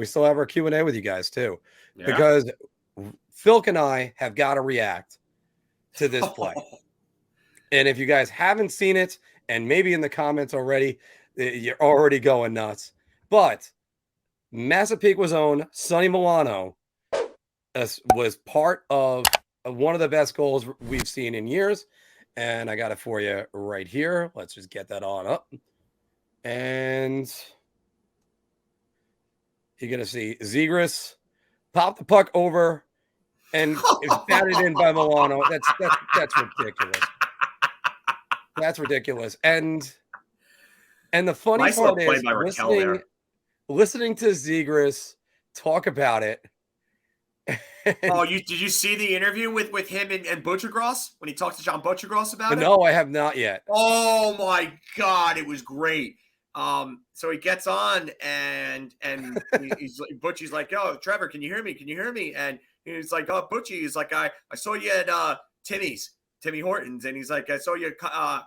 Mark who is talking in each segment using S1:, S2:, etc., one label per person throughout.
S1: We still have our Q&A with you guys too,
S2: Yeah.
S1: because Filk and I have got to react to this play. And if you guys haven't seen it, and maybe in the comments already, you're already going nuts. But Massapequa's own Sonny Milano was part of one of the best goals we've seen in years. And I got it for you right here. Let's just get that on up. And you're going to see Zegras pop the puck over and it's batted in by Milano. That's ridiculous. That's ridiculous. And the funny
S2: Nice
S1: part
S2: little
S1: is
S2: play by
S1: listening to Zegras talk about it.
S2: Did you see the interview with him and Butchergross when he talked to John Butchergross about it?
S1: No, I have not yet.
S2: Oh my God, it was great. So he gets on and Butchie's like, "Yo, Trevor, can you hear me? Can you hear me?" And he's like, "Oh, Butchie," he's like, I saw you at Timmy Hortons, and he's like, "I saw you a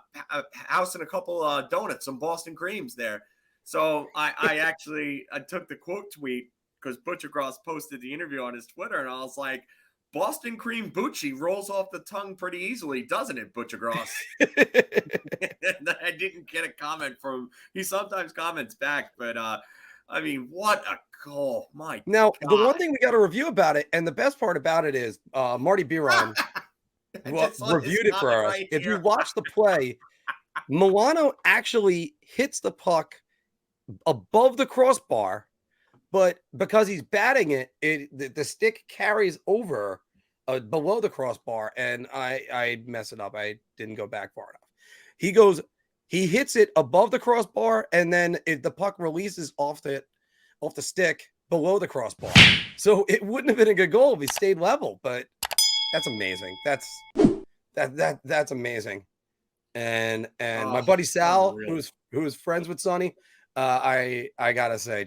S2: house and a couple donuts, some Boston creams there." So I took the quote tweet because Butchergross posted the interview on his Twitter, and I was like, "Boston cream Bucci rolls off the tongue pretty easily, doesn't it, Butchergross?" And I didn't get a comment from him. He sometimes comments back, but I mean, what a goal. My
S1: God. The one
S2: God.
S1: thing we got to review about it, and the best part about it is Marty Biron reviewed it for us.
S2: Right
S1: if
S2: here.
S1: you watch the play, Milano actually hits the puck above the crossbar, but because he's batting it, the stick carries over below the crossbar, and I mess it up. I didn't go back far enough. He hits it above the crossbar, and then the puck releases off the stick below the crossbar. So it wouldn't have been a good goal if he stayed level, but that's amazing. That's amazing. And my buddy Sal, who's friends with Sonny, I gotta say,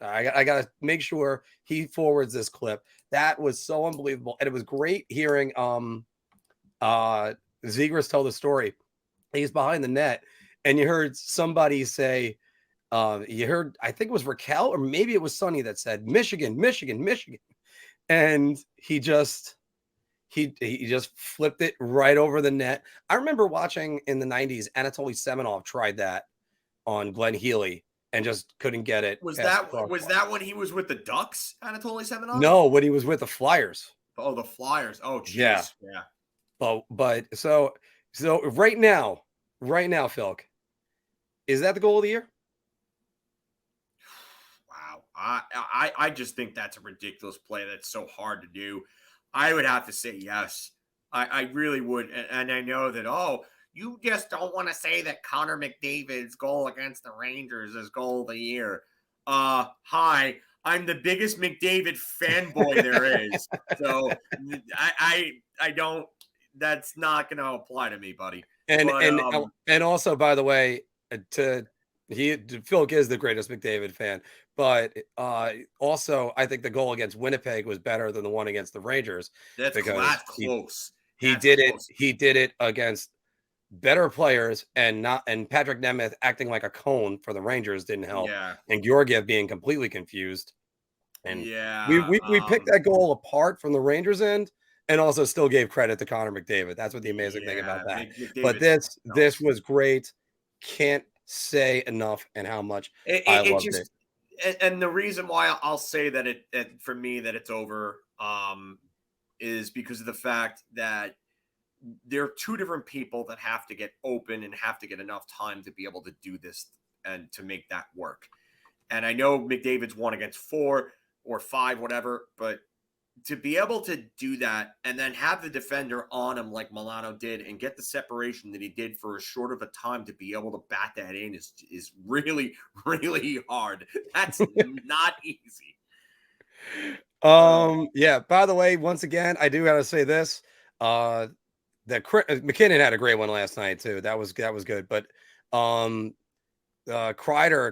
S1: I gotta make sure he forwards this clip. That was so unbelievable, and it was great hearing Zegras tell the story. He's behind the net, and you heard somebody say, you heard, I think it was Raquel, or maybe it was Sonny that said Michigan, Michigan, Michigan, and he just flipped it right over the net. I remember watching in the 90s, Anatoly Semenov tried that on Glenn Healy and just couldn't get it.
S2: Was that when he was with the Ducks, Anatoly Semenov?
S1: No, when he was with the Flyers.
S2: Oh, the Flyers. Oh, geez.
S1: Yeah. But so right now, Filk, is that the goal of the year?
S2: Wow. I just think that's a ridiculous play. That's so hard to do. I would have to say yes. I really would. And I know that, you just don't want to say that Connor McDavid's goal against the Rangers is goal of the year. Hi, I'm the biggest McDavid fanboy there is. So I don't, that's not going to apply to me, buddy.
S1: And also, by the way, Filk is the greatest McDavid fan, but also I think the goal against Winnipeg was better than the one against the Rangers.
S2: That's close.
S1: He did it against better players, and Patrick Nemeth acting like a cone for the Rangers didn't help.
S2: Yeah.
S1: And Georgiev being completely confused. And we picked that goal apart from the Rangers end, and also still gave credit to Connor McDavid. That's what the amazing thing about that. But this was great. Can't say enough and how much I loved it.
S2: And the reason why I'll say that for me that it's over is because of the fact that there are two different people that have to get open and have to get enough time to be able to do this and to make that work. And I know McDavid's won against 4 or 5, whatever, but to be able to do that and then have the defender on him like Milano did and get the separation that he did for as short of a time to be able to bat that in is really, really hard. That's not easy.
S1: Yeah. By the way, once again, I do got to say this. That McKinnon had a great one last night too. That was good. But Kreider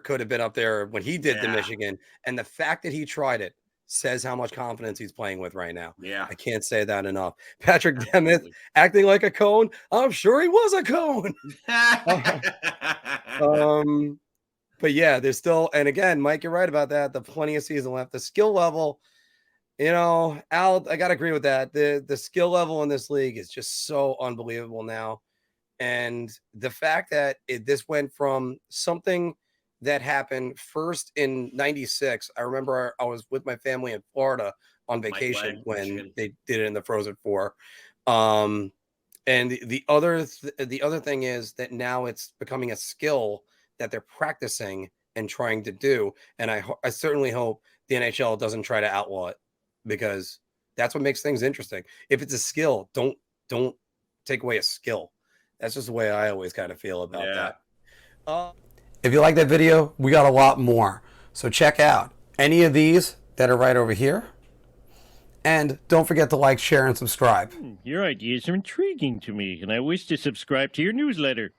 S1: could have been up there when he did the Michigan, and the fact that he tried it says how much confidence he's playing with right now.
S2: Yeah.
S1: I can't say that enough. Patrick Nemeth acting like a cone. I'm sure he was a cone. But yeah, there's still, and again, Mike, you're right about that. The plenty of season left. The skill level, Al, I gotta agree with that. The skill level in this league is just so unbelievable now. And the fact that this went from something that happened first in '96. I remember I was with my family in Florida on vacation when they did it in the Frozen Four. And the other thing is that now it's becoming a skill that they're practicing and trying to do. And I certainly hope the NHL doesn't try to outlaw it, because that's what makes things interesting. If it's a skill, don't take away a skill. That's just the way I always kind of feel about that. If you like that video, we got a lot more. So check out any of these that are right over here. And don't forget to like, share, and subscribe.
S3: Your ideas are intriguing to me, and I wish to subscribe to your newsletter.